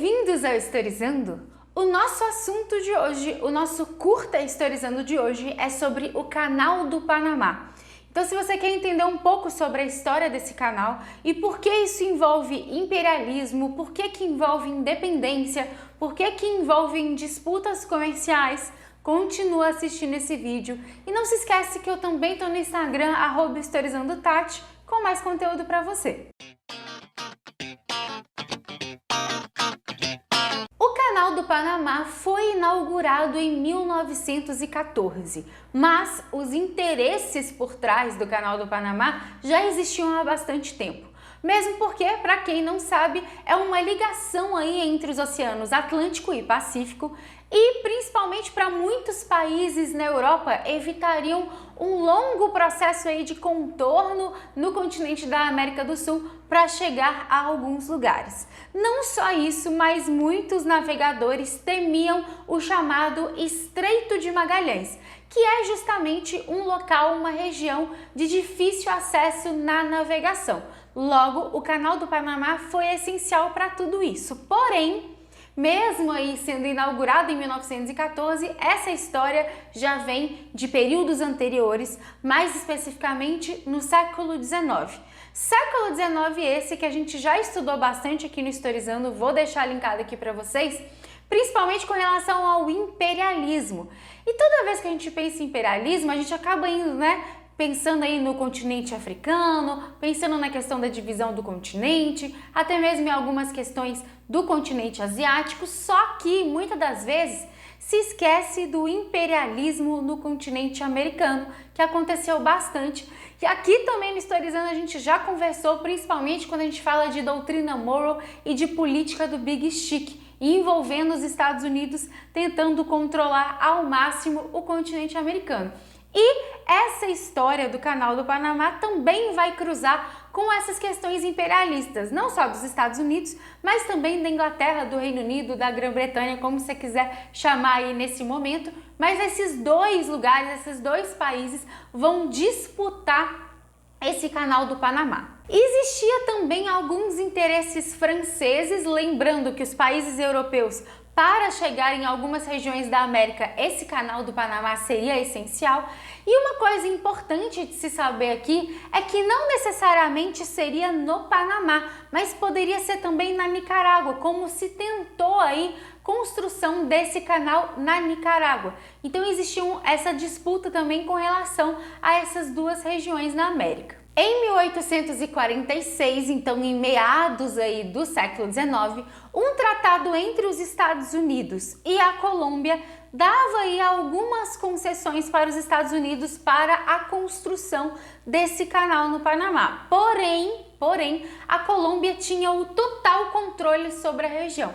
Bem-vindos ao Historizando! O nosso assunto de hoje, o nosso curta Historizando de hoje é sobre o Canal do Panamá. Então, se você quer entender um pouco sobre a história desse canal e por que isso envolve imperialismo, por que envolve independência, por que envolve disputas comerciais, continua assistindo esse vídeo. E não se esquece que eu também estou no Instagram, @historizandotati, com mais conteúdo para você. O Canal do Panamá foi inaugurado em 1914, mas os interesses por trás do Canal do Panamá já existiam há bastante tempo. Mesmo porque, para quem não sabe, é uma ligação aí entre os oceanos Atlântico e Pacífico e principalmente para muitos países na Europa evitariam um longo processo aí de contorno no continente da América do Sul para chegar a alguns lugares. Não só isso, mas muitos navegadores temiam o chamado Estreito de Magalhães, que é justamente um local, uma região de difícil acesso na navegação. Logo, o Canal do Panamá foi essencial para tudo isso. Porém, mesmo aí sendo inaugurado em 1914, essa história já vem de períodos anteriores, mais especificamente no século XIX. Século XIX esse que a gente já estudou bastante aqui no Historizando, vou deixar linkado aqui para vocês, principalmente com relação ao imperialismo. E toda vez que a gente pensa em imperialismo, a gente acaba indo, pensando aí no continente africano, pensando na questão da divisão do continente, até mesmo em algumas questões do continente asiático, só que muitas das vezes se esquece do imperialismo no continente americano, que aconteceu bastante. E aqui também no Historizando a gente já conversou, principalmente quando a gente fala de doutrina Monroe e de política do Big Stick, envolvendo os Estados Unidos tentando controlar ao máximo o continente americano. E essa história do Canal do Panamá também vai cruzar com essas questões imperialistas, não só dos Estados Unidos, mas também da Inglaterra, do Reino Unido, da Grã-Bretanha, como você quiser chamar aí nesse momento. Mas esses dois lugares, esses dois países vão disputar esse Canal do Panamá. Existia também alguns interesses franceses, lembrando que os países europeus, para chegar em algumas regiões da América, esse Canal do Panamá seria essencial. E uma coisa importante de se saber aqui é que não necessariamente seria no Panamá, mas poderia ser também na Nicarágua, como se tentou aí construção desse canal na Nicarágua. Então existia essa disputa também com relação a essas duas regiões na América. Em 1846, então em meados aí do século XIX, um tratado entre os Estados Unidos e a Colômbia dava aí algumas concessões para os Estados Unidos para a construção desse canal no Panamá. Porém, a Colômbia tinha o total controle sobre a região.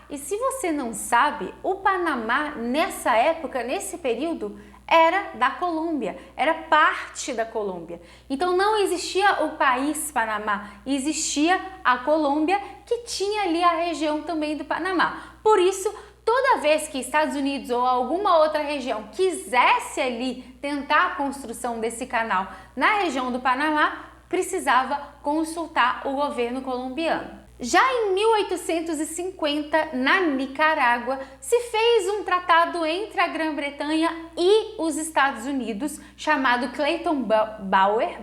E se você não sabe, o Panamá nessa época, nesse período, era da Colômbia, era parte da Colômbia. Então não existia o país Panamá, existia a Colômbia que tinha ali a região também do Panamá. Por isso, toda vez que Estados Unidos ou alguma outra região quisesse ali tentar a construção desse canal na região do Panamá, precisava consultar o governo colombiano. Já em 1850, na Nicarágua, se fez um tratado entre a Grã-Bretanha e os Estados Unidos, chamado Clayton-Bower,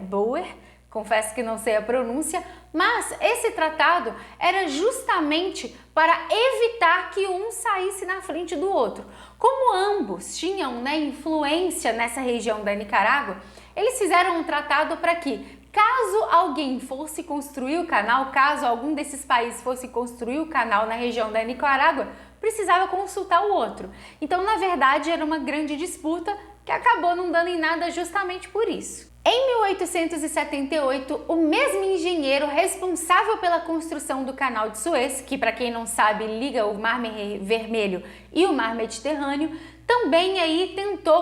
confesso que não sei a pronúncia, mas esse tratado era justamente para evitar que um saísse na frente do outro. Como ambos tinham influência nessa região da Nicarágua, eles fizeram um tratado para que, caso alguém fosse construir o canal, caso algum desses países fosse construir o canal na região da Nicarágua, precisava consultar o outro. Então, na verdade, era uma grande disputa que acabou não dando em nada justamente por isso. Em 1878, o mesmo engenheiro responsável pela construção do Canal de Suez, que para quem não sabe liga o Mar Vermelho e o Mar Mediterrâneo, também aí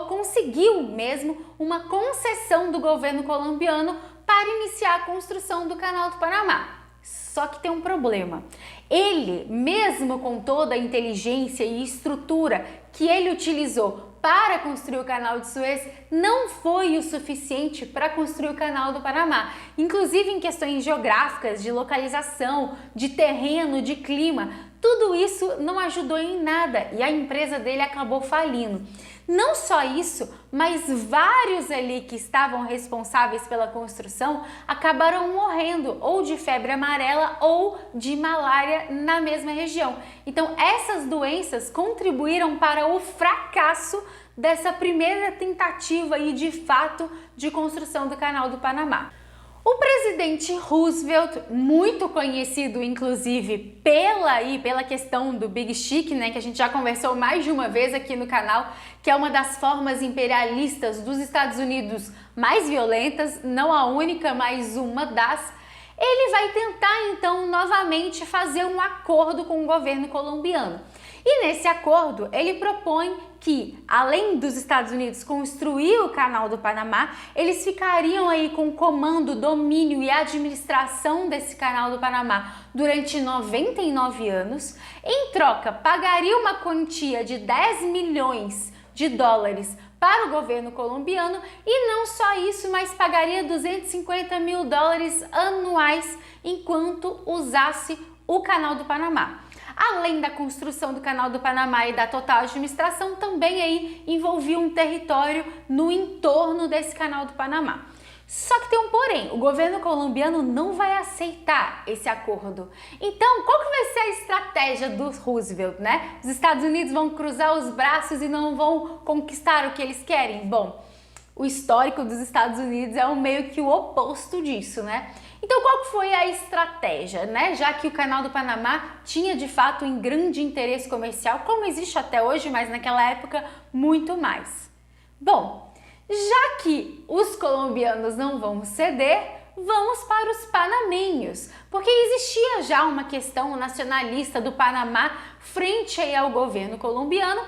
conseguiu mesmo uma concessão do governo colombiano para iniciar a construção do Canal do Panamá. Só que tem um problema. Ele, mesmo com toda a inteligência e estrutura que ele utilizou para construir o canal de Suez, não foi o suficiente para construir o canal do Panamá. Inclusive em questões geográficas, de localização, de terreno, de clima, tudo isso não ajudou em nada e a empresa dele acabou falindo. Não só isso, mas vários ali que estavam responsáveis pela construção acabaram morrendo ou de febre amarela ou de malária na mesma região. Então essas doenças contribuíram para o fracasso dessa primeira tentativa aí de fato de construção do Canal do Panamá. O presidente Roosevelt, muito conhecido inclusive pela questão do Big Stick, né, que a gente já conversou mais de uma vez aqui no canal, que é uma das formas imperialistas dos Estados Unidos mais violentas, não a única, mas uma das. Ele vai tentar então novamente fazer um acordo com o governo colombiano. E nesse acordo ele propõe que, além dos Estados Unidos construir o Canal do Panamá, eles ficariam aí com o comando, domínio e administração desse Canal do Panamá durante 99 anos. Em troca, pagaria uma quantia de 10 milhões de dólares para o governo colombiano e não só isso, mas pagaria 250 mil dólares anuais enquanto usasse o Canal do Panamá. Além da construção do Canal do Panamá e da total administração, também aí envolvia um território no entorno desse Canal do Panamá. Só que tem um porém, o governo colombiano não vai aceitar esse acordo. Então, qual que vai ser a estratégia do Roosevelt, né? Os Estados Unidos vão cruzar os braços e não vão conquistar o que eles querem? Bom, o histórico dos Estados Unidos é meio que o oposto disso, né? Então, qual que foi a estratégia, né? Já que o Canal do Panamá tinha de fato um grande interesse comercial, como existe até hoje, mas naquela época muito mais. Bom, já que os colombianos não vão ceder, vamos para os panamenhos, porque existia já uma questão nacionalista do Panamá frente aí ao governo colombiano. O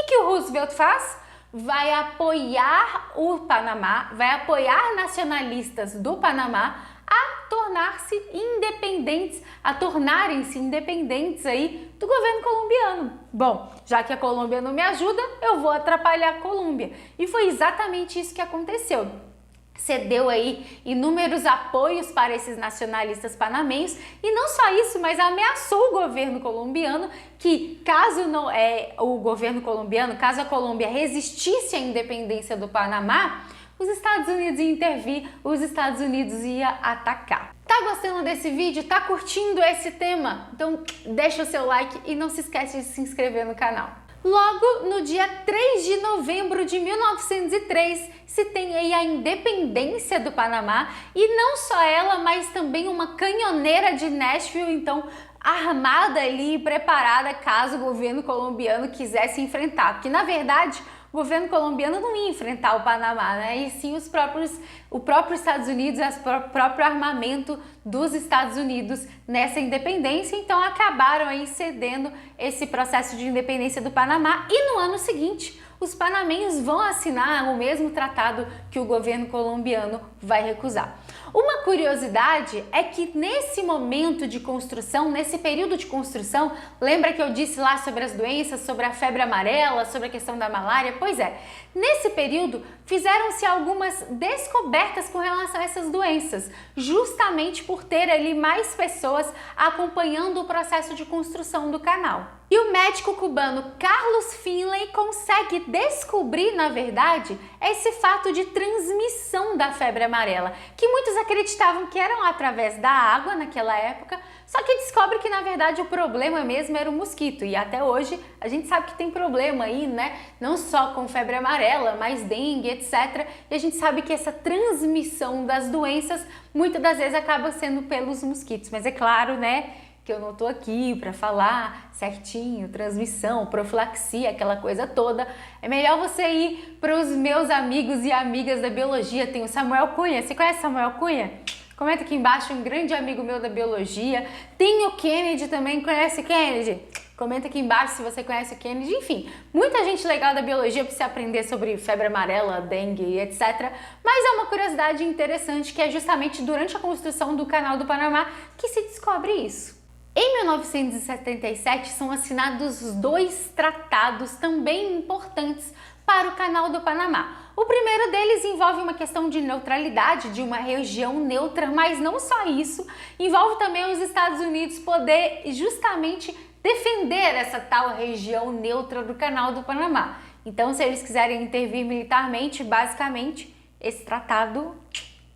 que o Roosevelt faz? Vai apoiar o Panamá, vai apoiar nacionalistas do Panamá a tornarem-se independentes aí do governo colombiano. Bom, já que a Colômbia não me ajuda, eu vou atrapalhar a Colômbia. E foi exatamente isso que aconteceu. Cedeu aí inúmeros apoios para esses nacionalistas panamenhos e não só isso, mas ameaçou o governo colombiano que caso a Colômbia resistisse à independência do Panamá, os Estados Unidos iam intervir, os Estados Unidos iam atacar. Tá gostando desse vídeo? Tá curtindo esse tema? Então deixa o seu like e não se esquece de se inscrever no canal. Logo no dia 3 de novembro de 1903, se tem aí a independência do Panamá e não só ela, mas também uma canhoneira de Nashville, então armada ali e preparada caso o governo colombiano quisesse enfrentar, porque na verdade o governo colombiano não ia enfrentar o Panamá, né? E sim o próprio Estados Unidos, o próprio armamento dos Estados Unidos nessa independência, então acabaram aí cedendo esse processo de independência do Panamá e no ano seguinte os panamenhos vão assinar o mesmo tratado que o governo colombiano vai recusar. Uma curiosidade é que nesse momento de construção, nesse período de construção, lembra que eu disse lá sobre as doenças, sobre a febre amarela, sobre a questão da malária? Pois é, nesse período fizeram-se algumas descobertas com relação a essas doenças, justamente por ter ali mais pessoas acompanhando o processo de construção do canal. E o médico cubano Carlos Finlay consegue descobrir, na verdade, esse fato de transmissão da febre amarela, que muitos acreditavam que eram através da água naquela época, só que descobre que na verdade o problema mesmo era o mosquito. E até hoje a gente sabe que tem problema aí, né? Não só com febre amarela, mas dengue, etc. E a gente sabe que essa transmissão das doenças muitas das vezes acaba sendo pelos mosquitos. Mas é claro, né, que eu não tô aqui para falar certinho, transmissão, profilaxia, aquela coisa toda. É melhor você ir para os meus amigos e amigas da biologia. Tem o Samuel Cunha. Você conhece Samuel Cunha? Comenta aqui embaixo, um grande amigo meu da biologia. Tem o Kennedy também, conhece Kennedy? Comenta aqui embaixo se você conhece o Kennedy. Enfim, muita gente legal da biologia para você aprender sobre febre amarela, dengue, etc. Mas é uma curiosidade interessante que é justamente durante a construção do Canal do Panamá que se descobre isso. Em 1977 são assinados 2 tratados também importantes para o Canal do Panamá. O primeiro deles envolve uma questão de neutralidade, de uma região neutra, mas não só isso, envolve também os Estados Unidos poder justamente defender essa tal região neutra do Canal do Panamá. Então, se eles quiserem intervir militarmente, basicamente, esse tratado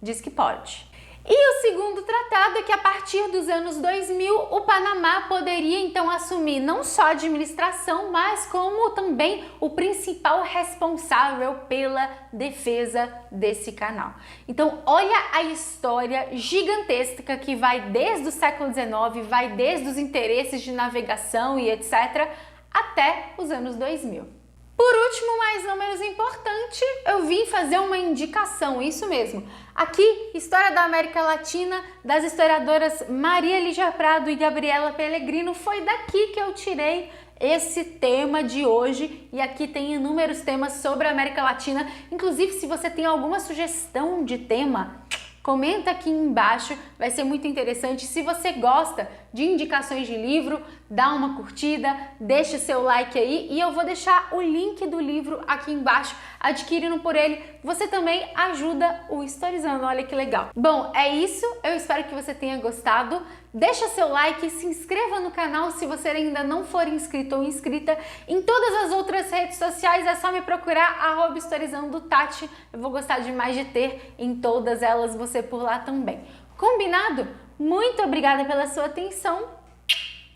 diz que pode. E o segundo tratado é que a partir dos anos 2000 o Panamá poderia então assumir não só a administração, mas como também o principal responsável pela defesa desse canal. Então olha a história gigantesca que vai desde o século XIX, vai desde os interesses de navegação e etc. até os anos 2000. Por último, mas não menos importante, eu vim fazer uma indicação, isso mesmo. Aqui, História da América Latina, das historiadoras Maria Lígia Prado e Gabriela Pellegrino, foi daqui que eu tirei esse tema de hoje, e aqui tem inúmeros temas sobre a América Latina. Inclusive, se você tem alguma sugestão de tema, comenta aqui embaixo, vai ser muito interessante. Se você gosta de indicações de livro, dá uma curtida, deixa o seu like aí e eu vou deixar o link do livro aqui embaixo. Adquirindo por ele, você também ajuda o Historizando, olha que legal. Bom, é isso, eu espero que você tenha gostado. Deixa seu like, se inscreva no canal se você ainda não for inscrito ou inscrita. Em todas as outras redes sociais é só me procurar, @historizandotati. Eu vou gostar demais de ter em todas elas você por lá também. Combinado? Muito obrigada pela sua atenção,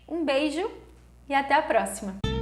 um beijo e até a próxima!